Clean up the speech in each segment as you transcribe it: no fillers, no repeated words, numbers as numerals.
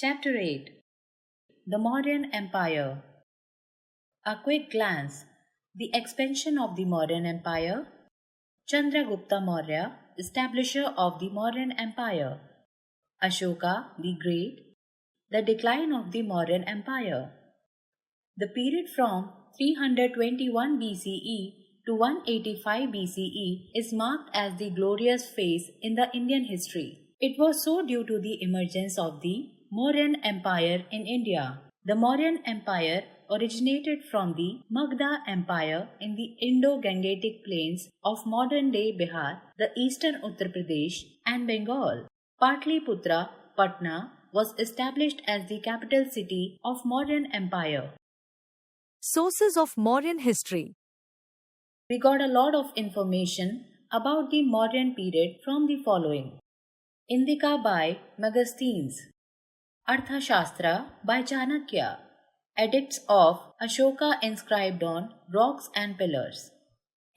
Chapter 8. The Mauryan Empire. A quick glance. The expansion of the Mauryan Empire. Chandragupta Maurya, establisher of the Mauryan Empire. Ashoka the Great. The decline of the Mauryan Empire. The period from 321 BCE to 185 BCE is marked as the glorious phase in the Indian history. It was so due to the emergence of the Mauryan Empire in India. The Mauryan Empire originated from the Magadha Empire in the Indo-Gangetic plains of modern-day Bihar, the eastern Uttar Pradesh and Bengal. Patliputra, Patna, was established as the capital city of Mauryan Empire. Sources of Mauryan history. We got a lot of information about the Mauryan period from the following. Indika by Megasthenes. Arthashastra by Chanakya. Edicts of Ashoka inscribed on rocks and pillars.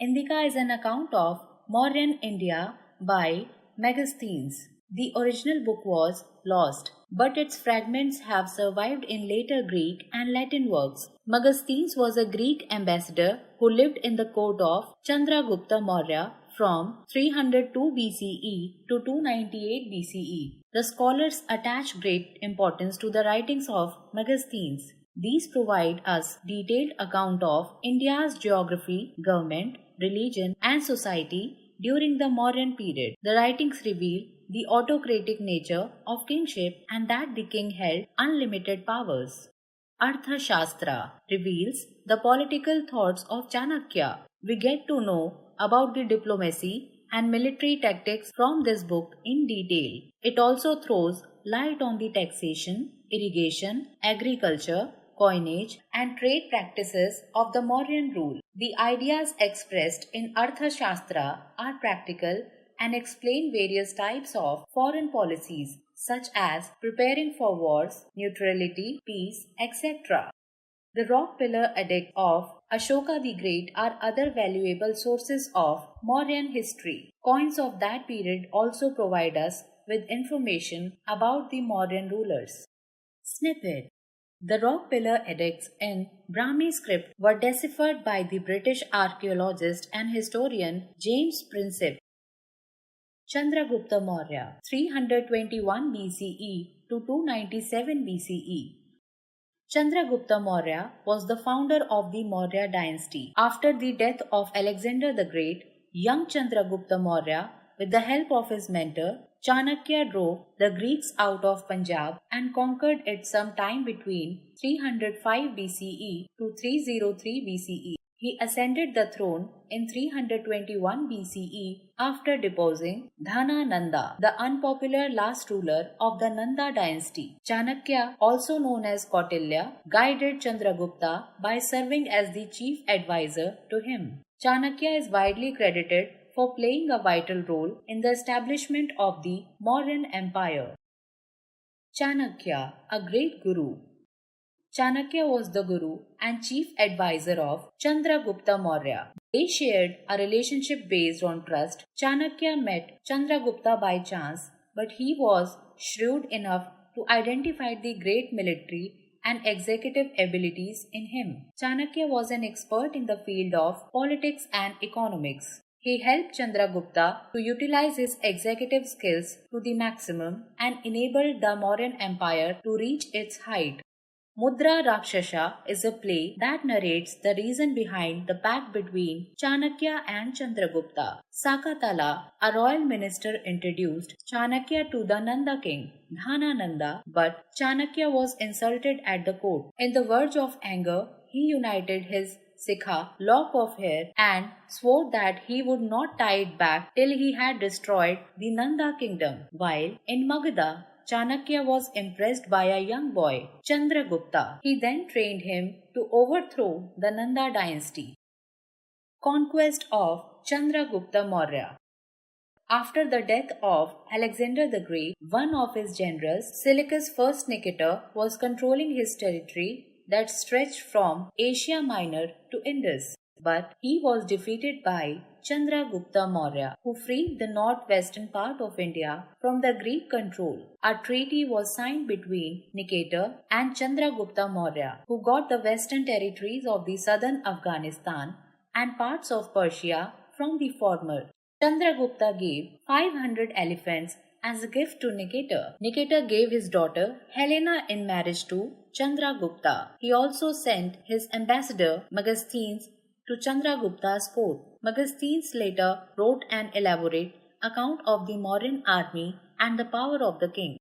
Indika is an account of Mauryan India by Megasthenes. The original book was lost, but its fragments have survived in later Greek and Latin works. Megasthenes was a Greek ambassador who lived in the court of Chandragupta Maurya from 302 BCE to 298 BCE. The scholars attach great importance to the writings of Megasthenes. These provide us detailed account of India's geography, government, religion and society during the Mauryan period. The writings reveal the autocratic nature of kingship and that the king held unlimited powers. Arthashastra reveals the political thoughts of Chanakya. We get to know about the diplomacy and military tactics from this book in detail. It also throws light on the taxation, irrigation, agriculture, coinage and trade practices of the Mauryan rule. The ideas expressed in Arthashastra are practical and explain various types of foreign policies such as preparing for wars, neutrality, peace, etc. The rock pillar edict of Ashoka the Great are other valuable sources of Mauryan history. Coins of that period also provide us with information about the Mauryan rulers. Snippet. The rock pillar edicts in Brahmi script were deciphered by the British archaeologist and historian James Prinsip. Chandragupta Maurya, 321 BCE to 297 BCE. Chandragupta Maurya was the founder of the Maurya dynasty. After the death of Alexander the Great, young Chandragupta Maurya, with the help of his mentor, Chanakya drove the Greeks out of Punjab and conquered it sometime between 305 BCE to 303 BCE. He ascended the throne in 321 BCE after deposing Dhanananda, the unpopular last ruler of the Nanda dynasty. Chanakya, also known as Kautilya, guided Chandragupta by serving as the chief advisor to him. Chanakya is widely credited for playing a vital role in the establishment of the Mauryan Empire. Chanakya, a great guru. Chanakya was the guru and chief advisor of Chandragupta Maurya. They shared a relationship based on trust. Chanakya met Chandragupta by chance, but he was shrewd enough to identify the great military and executive abilities in him. Chanakya was an expert in the field of politics and economics. He helped Chandragupta to utilize his executive skills to the maximum and enabled the Mauryan Empire to reach its height. Mudra Rakshasa is a play that narrates the reason behind the pact between Chanakya and Chandragupta. Sakatala, a royal minister, introduced Chanakya to the Nanda king, Dhanananda, but Chanakya was insulted at the court. In the verge of anger, he united his Sikha lock of hair and swore that he would not tie it back till he had destroyed the Nanda kingdom. While in Magadha, Chanakya was impressed by a young boy, Chandragupta. He then trained him to overthrow the Nanda dynasty. Conquest of Chandragupta Maurya. After the death of Alexander the Great, one of his generals, Seleucus I Nicator, was controlling his territory that stretched from Asia Minor to Indus. but he was defeated by Chandragupta Maurya, who freed the northwestern part of India from the Greek control. A treaty was signed between Niketer and Chandragupta Maurya, who got the western territories of the southern Afghanistan and parts of Persia from the former. Chandragupta gave 500 elephants as a gift to Niketer. Niketer gave his daughter Helena in marriage to Chandragupta. He also sent his ambassador Megasthenes to Chandragupta's court. Megasthenes later wrote an elaborate account of the Mauryan army and the power of the king.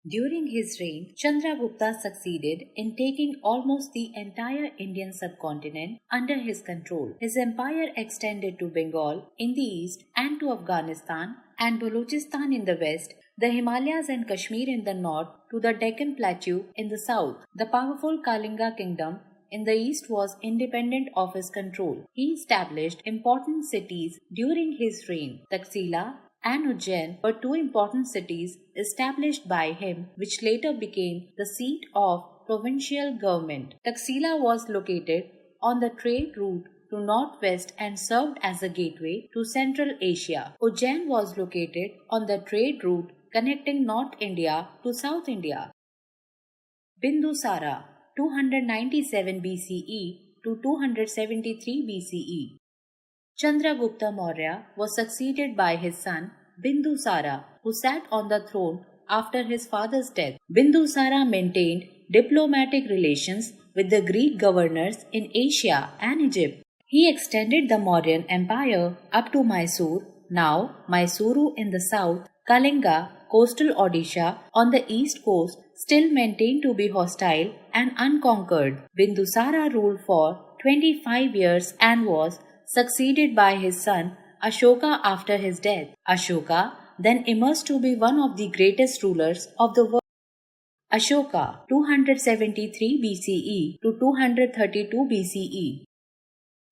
During his reign, Chandragupta succeeded in taking almost the entire Indian subcontinent under his control. His empire extended to Bengal in the east and to Afghanistan and Balochistan in the west, the Himalayas and Kashmir in the north to the Deccan Plateau in the south. The powerful Kalinga kingdom in the east was independent of his control. He established important cities during his reign. Taxila and Ujjain were two important cities established by him, which later became the seat of provincial government. Taxila was located on the trade route to northwest and served as a gateway to Central Asia. Ujjain was located on the trade route connecting North India to South India. Bindusara 297 BCE to 273 BCE. Chandragupta Maurya was succeeded by his son Bindusara, who sat on the throne after his father's death. Bindusara maintained diplomatic relations with the Greek governors in Asia and Egypt. He extended the Mauryan Empire up to Mysore, now Mysuru in the south, Kalinga, coastal Odisha on the east coast, still maintained to be hostile and unconquered. Bindusara ruled for 25 years and was succeeded by his son Ashoka after his death. Ashoka then emerged to be one of the greatest rulers of the world. Ashoka 273 BCE to 232 BCE.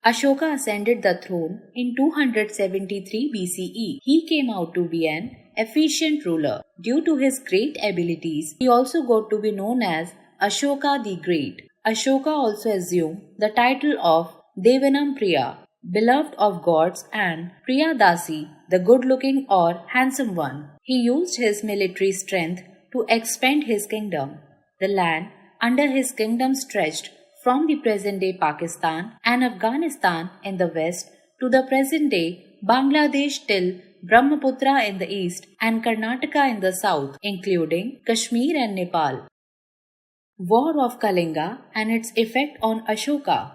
Ashoka ascended the throne in 273 BCE. He came out to be an efficient ruler. Due to his great abilities, he also got to be known as Ashoka the Great. Ashoka also assumed the title of Devanam Priya, beloved of gods, and Priyadasi, the good-looking or handsome one. He used his military strength to expand his kingdom. The land under his kingdom stretched from the present-day Pakistan and Afghanistan in the west to the present-day Bangladesh till Brahmaputra in the east and Karnataka in the south, including Kashmir and Nepal. War of Kalinga and its effect on Ashoka.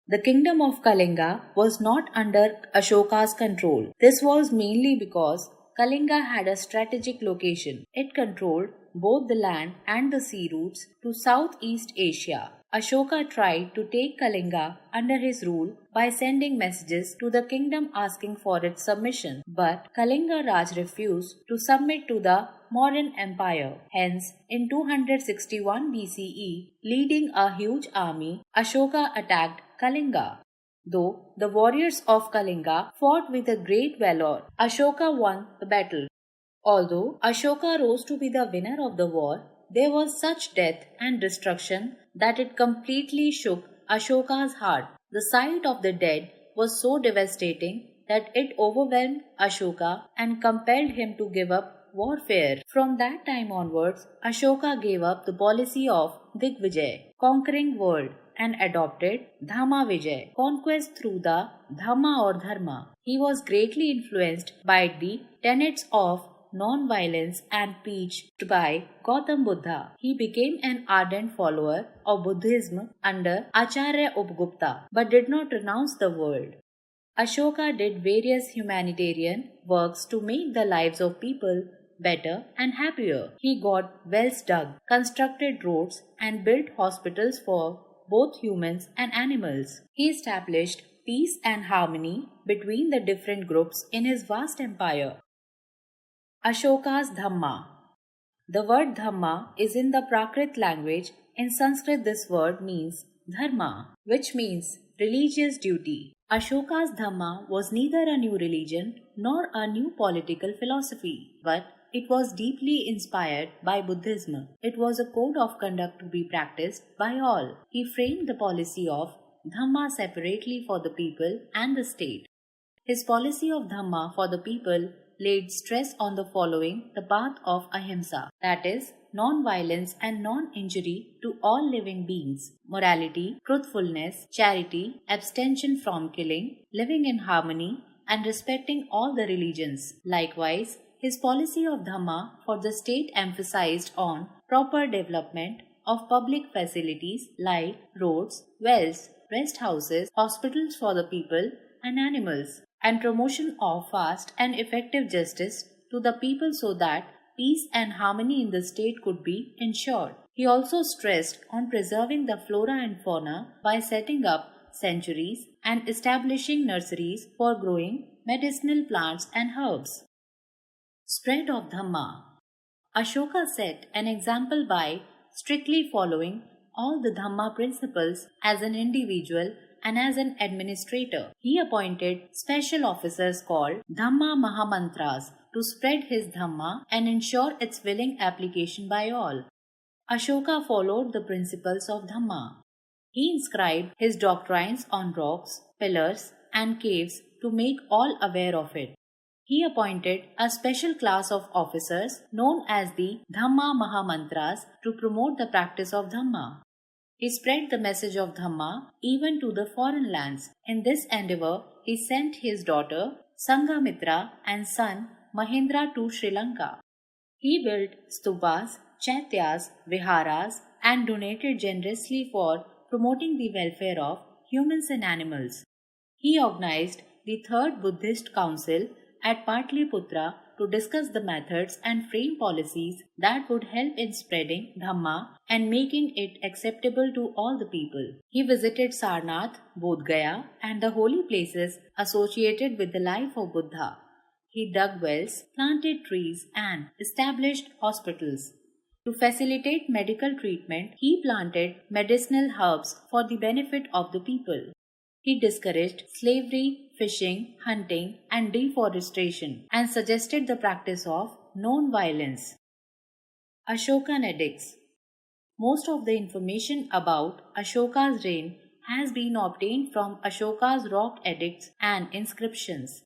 The kingdom of Kalinga was not under Ashoka's control. This was mainly because Kalinga had a strategic location. It controlled both the land and the sea routes to Southeast Asia. Ashoka tried to take Kalinga under his rule by sending messages to the kingdom asking for its submission, but Kalinga Raj refused to submit to the Mauryan Empire. Hence, in 261 BCE, leading a huge army, Ashoka attacked Kalinga. Though the warriors of Kalinga fought with a great valor, Ashoka won the battle. Although Ashoka rose to be the winner of the war, there was such death and destruction that it completely shook Ashoka's heart. The sight of the dead was so devastating that it overwhelmed Ashoka and compelled him to give up warfare. From that time onwards, Ashoka gave up the policy of Digvijay, conquering world, and adopted Dhamma Vijay, conquest through the Dhamma or Dharma. He was greatly influenced by the tenets of non-violence and preached by Gautam Buddha. He became an ardent follower of Buddhism under Acharya Upgupta, but did not renounce the world. Ashoka did various humanitarian works to make the lives of people better and happier. He got wells dug, constructed roads, and built hospitals for both humans and animals. He established peace and harmony between the different groups in his vast empire. Ashoka's Dhamma. The word Dhamma is in the Prakrit language. In Sanskrit, this word means Dharma, which means religious duty. Ashoka's Dhamma was neither a new religion nor a new political philosophy, but it was deeply inspired by Buddhism. It was a code of conduct to be practiced by all. He framed the policy of Dhamma separately for the people and the state. His policy of Dhamma for the people laid stress on the following the path of ahimsa, that is, non-violence and non-injury to all living beings, morality, truthfulness, charity, abstention from killing, living in harmony, and respecting all the religions. Likewise, his policy of Dhamma for the state emphasized on proper development of public facilities like roads, wells, rest houses, hospitals for the people and animals, and promotion of fast and effective justice to the people so that peace and harmony in the state could be ensured. He also stressed on preserving the flora and fauna by setting up sanctuaries and establishing nurseries for growing medicinal plants and herbs. Spread of Dhamma. Ashoka set an example by strictly following all the Dhamma principles as an individual and as an administrator. He appointed special officers called Dhamma Mahamantras to spread his Dhamma and ensure its willing application by all. Ashoka followed the principles of Dhamma. He inscribed his doctrines on rocks, pillars, and caves to make all aware of it. He appointed a special class of officers known as the Dhamma Mahamantras to promote the practice of Dhamma. He spread the message of Dhamma even to the foreign lands. In this endeavor, he sent his daughter Sanghamitra and son Mahendra to Sri Lanka. He built stupas, chaityas, viharas, and donated generously for promoting the welfare of humans and animals. He organized the Third Buddhist Council at Patliputra to discuss the methods and frame policies that would help in spreading Dhamma and making it acceptable to all the people. He visited Sarnath, Bodh Gaya, and the holy places associated with the life of Buddha. He dug wells, planted trees, and established hospitals. To facilitate medical treatment, he planted medicinal herbs for the benefit of the people. He discouraged slavery, fishing, hunting, and deforestation and suggested the practice of non-violence. Ashokan edicts. Most of the information about Ashoka's reign has been obtained from Ashoka's rock edicts and inscriptions.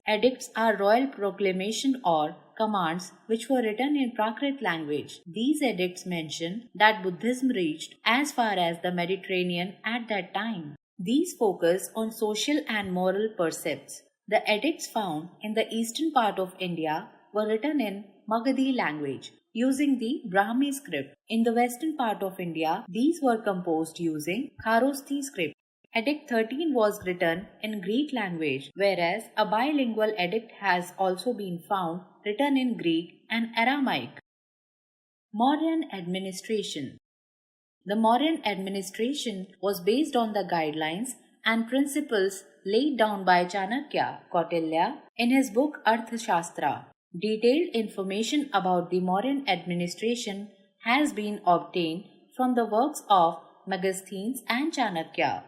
Edicts are royal proclamation or commands which were written in Prakrit language. These edicts mention that Buddhism reached as far as the Mediterranean at that time. These focus on social and moral precepts. The edicts found in the eastern part of India were written in Magadhi language using the Brahmi script. In the western part of India, these were composed using Kharosthi script. Edict 13 was written in Greek language, whereas a bilingual edict has also been found written in Greek and Aramaic. Mauryan administration. The Mauryan administration was based on the guidelines and principles laid down by Chanakya Kautilya in his book Arthashastra. Detailed information about the Mauryan administration has been obtained from the works of Megasthenes and Chanakya.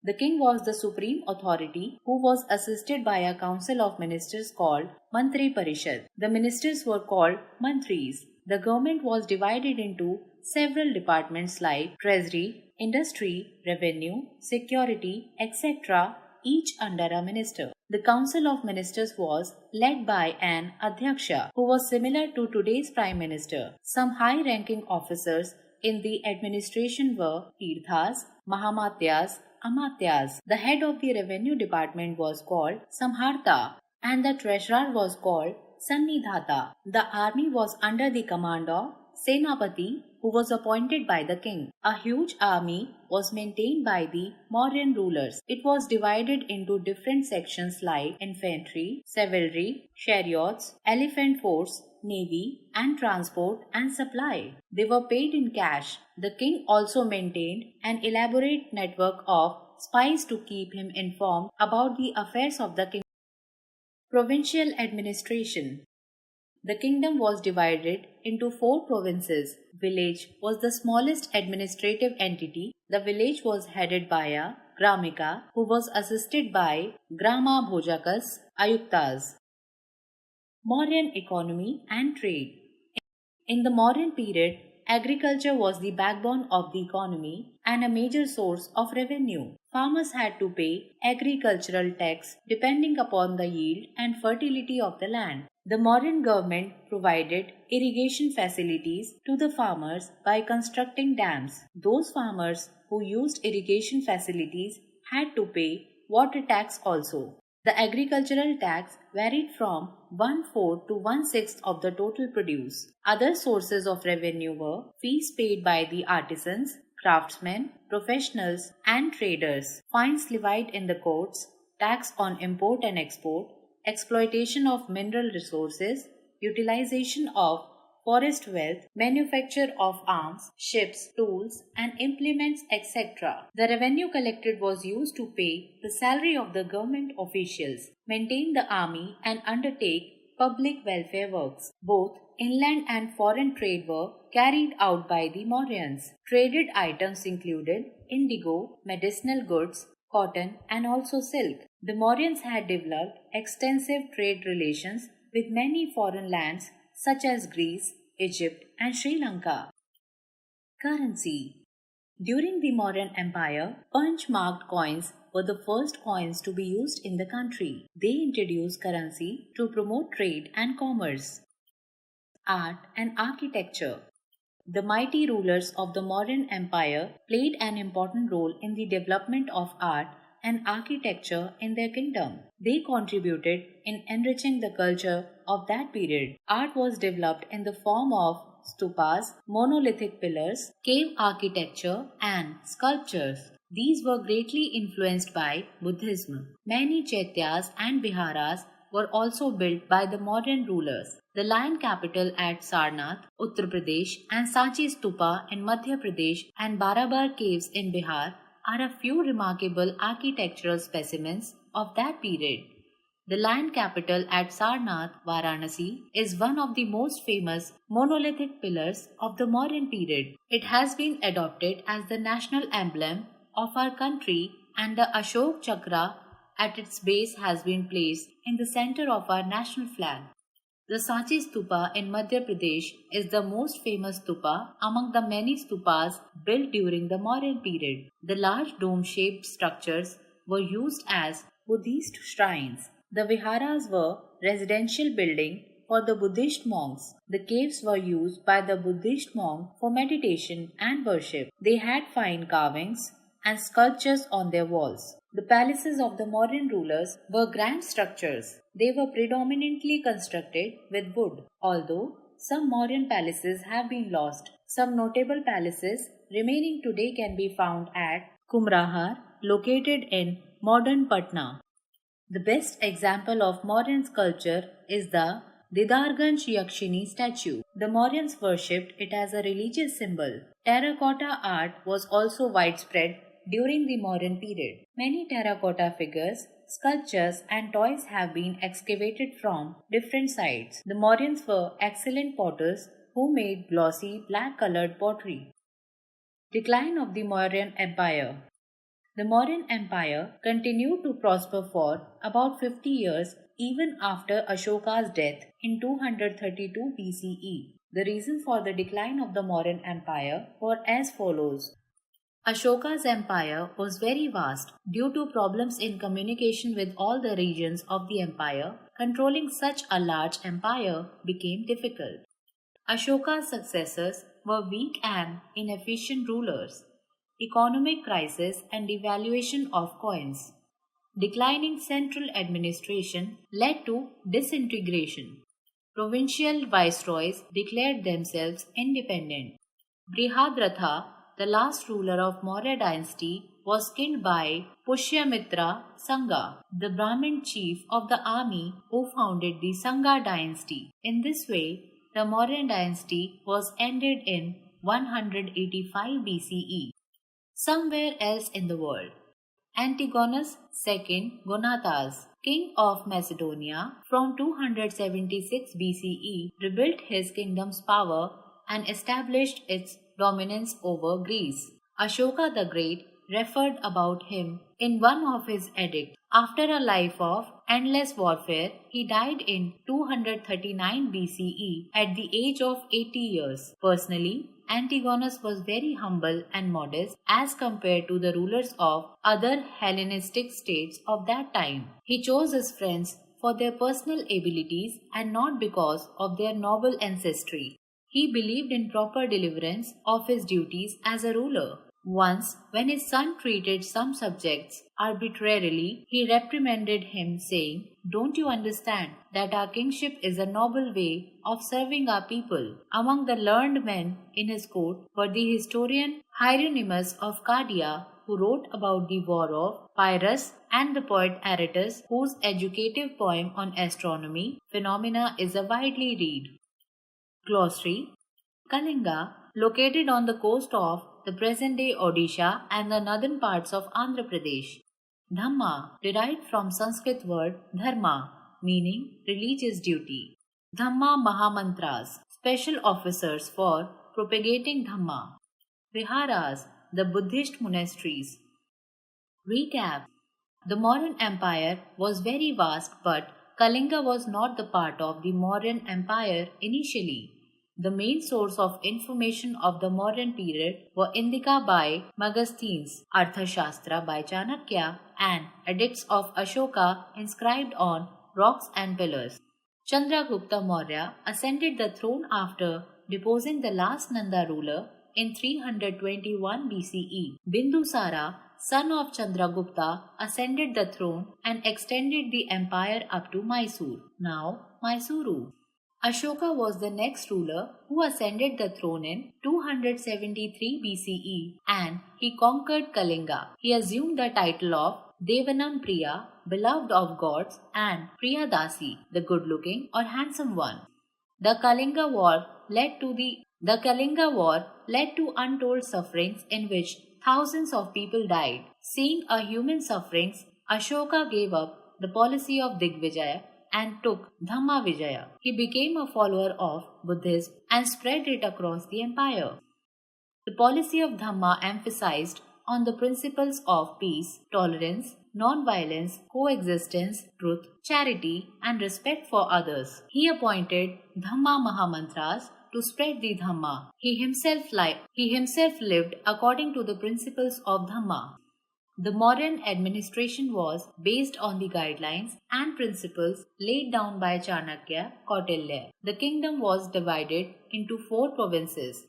The king was the supreme authority who was assisted by a council of ministers called Mantri Parishad. The ministers were called Mantris. The government was divided into several departments like treasury, industry, revenue, security, etc., each under a minister. The council of ministers was led by an Adhyaksha who was similar to today's prime minister. Some high-ranking officers in the administration were Tirthas, Mahamatyas, Amatyas. The head of the revenue department was called Samharta and the treasurer was called Sannidhata. The army was under the command of Senapati, who was appointed by the king. A huge army was maintained by the Mauryan rulers. It was divided into different sections like infantry, cavalry, chariots, elephant force, navy, and transport and supply. They were paid in cash. The king also maintained an elaborate network of spies to keep him informed about the affairs of the kingdom. Provincial administration. The kingdom was divided into 4 provinces. Village was the smallest administrative entity. The village was headed by a Gramika who was assisted by Grama Bhojakas Ayuktas. Mauryan economy and trade. In the Mauryan period, agriculture was the backbone of the economy and a major source of revenue. Farmers had to pay agricultural tax depending upon the yield and fertility of the land. The Mauryan government provided irrigation facilities to the farmers by constructing dams. Those farmers who used irrigation facilities had to pay water tax also. The agricultural tax varied from 1/4 to 1/6 of the total produce. Other sources of revenue were fees paid by the artisans, craftsmen, professionals, and traders, fines levied in the courts, tax on import and export, exploitation of mineral resources, utilization of forest wealth, manufacture of arms, ships, tools, and implements, etc. The revenue collected was used to pay the salary of the government officials, maintain the army, and undertake public welfare works. Both inland and foreign trade were carried out by the Mauryans. Traded items included indigo, medicinal goods, cotton, and also silk. The Mauryans had developed extensive trade relations with many foreign lands such as Greece, Egypt, and Sri Lanka. Currency. During the Mauryan Empire, punch-marked coins were the first coins to be used in the country. They introduced currency to promote trade and commerce. Art and architecture. The mighty rulers of the Mauryan Empire played an important role in the development of art and architecture in their kingdom. They contributed in enriching the culture of that period. Art was developed in the form of stupas, monolithic pillars, cave architecture, and sculptures. These were greatly influenced by Buddhism. Many chaityas and viharas were also built by the Mauryan rulers. The lion capital at Sarnath, Uttar Pradesh, and Sanchi Stupa in Madhya Pradesh and Barabar caves in Bihar are a few remarkable architectural specimens of that period. The lion capital at Sarnath, Varanasi, is one of the most famous monolithic pillars of the Mauryan period. It has been adopted as the national emblem of our country, and the Ashok Chakra at its base has been placed in the center of our national flag. The Sanchi Stupa in Madhya Pradesh is the most famous stupa among the many stupas built during the Mauryan period. The large dome-shaped structures were used as Buddhist shrines. The viharas were residential buildings for the Buddhist monks. The caves were used by the Buddhist monks for meditation and worship. They had fine carvings and sculptures on their walls. The palaces of the Mauryan rulers were grand structures. They were predominantly constructed with wood, although some Mauryan palaces have been lost. Some notable palaces remaining today can be found at Kumrahar, located in modern Patna. The best example of Mauryan sculpture is the Didarganj Yakshini statue. The Mauryans worshipped it as a religious symbol. Terracotta art was also widespread during the Mauryan period. Many terracotta figures, sculptures, and toys have been excavated from different sites. The Mauryans were excellent potters who made glossy black colored pottery. Decline of the Mauryan Empire. The Mauryan Empire continued to prosper for about 50 years even after Ashoka's death in 232 BCE. The reason for the decline of the Mauryan Empire were as follows. Ashoka's empire was very vast. Due to problems in communication with all the regions of the empire, controlling such a large empire became difficult. Ashoka's successors were weak and inefficient rulers. Economic crisis and devaluation of coins. Declining central administration led to disintegration. Provincial viceroys declared themselves independent. Brihadratha, the last ruler of Maurya dynasty, was killed by Pushyamitra Sangha, the Brahmin chief of the army who founded the Sangha dynasty. In this way, the Mauryan dynasty was ended in 185 BCE. Somewhere else in the world, Antigonus II Gonatas, king of Macedonia, from 276 BCE, rebuilt his kingdom's power and established its dominance over Greece. Ashoka the Great referred about him in one of his edicts. After a life of endless warfare, he died in 239 BCE at the age of 80 years. Personally, Antigonus was very humble and modest as compared to the rulers of other Hellenistic states of that time. He chose his friends for their personal abilities and not because of their noble ancestry. He believed in proper deliverance of his duties as a ruler. Once, when his son treated some subjects arbitrarily, he reprimanded him, saying, "Don't you understand that our kingship is a noble way of serving our people?" Among the learned men in his court were the historian Hieronymus of Cardia, who wrote about the war of Pyrrhus, and the poet Aratus, whose educative poem on astronomy phenomena is a widely read. Glossary: Kalinga, located on the coast of the present-day Odisha and the northern parts of Andhra Pradesh. Dhamma, derived from Sanskrit word dharma, meaning religious duty. Dhamma Mahamantras, special officers for propagating Dhamma. Viharas, the Buddhist monasteries. Recap: The Mauryan Empire was very vast, but Kalinga was not the part of the Mauryan Empire initially. The main source of information of the Mauryan period were Indika by Magastines, Arthashastra by Chanakya, and edicts of Ashoka inscribed on rocks and pillars. Chandragupta Maurya ascended the throne after deposing the last Nanda ruler in 321 BCE. Bindusara, son of Chandragupta, ascended the throne and extended the empire up to Mysore, now Mysuru. Ashoka was the next ruler who ascended the throne in 273 BCE and he conquered Kalinga. He assumed the title of Devanam Priya, beloved of gods, and Priyadasi, the good-looking or handsome one. The Kalinga War led to untold sufferings in which thousands of people died. Seeing a human sufferings, Ashoka gave up the policy of Digvijaya and took Dhamma Vijaya. He became a follower of Buddhism and spread it across the empire. The policy of Dhamma emphasized on the principles of peace, tolerance, non-violence, coexistence, truth, charity, and respect for others. He appointed Dhamma Mahamantras to spread the Dhamma. He himself lived according to the principles of Dhamma. The Mauryan administration was based on the guidelines and principles laid down by Chanakya Kautilya. The kingdom was divided into 4 provinces.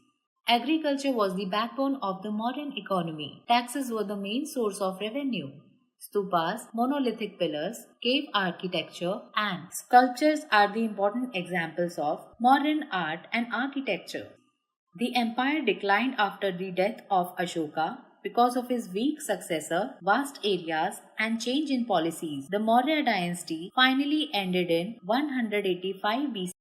Agriculture was the backbone of the Mauryan economy. Taxes were the main source of revenue. Stupas, monolithic pillars, cave architecture, and sculptures are the important examples of Mauryan art and architecture. The empire declined after the death of Ashoka because of his weak successor, vast areas, and change in policies. The Maurya dynasty finally ended in 185 BC.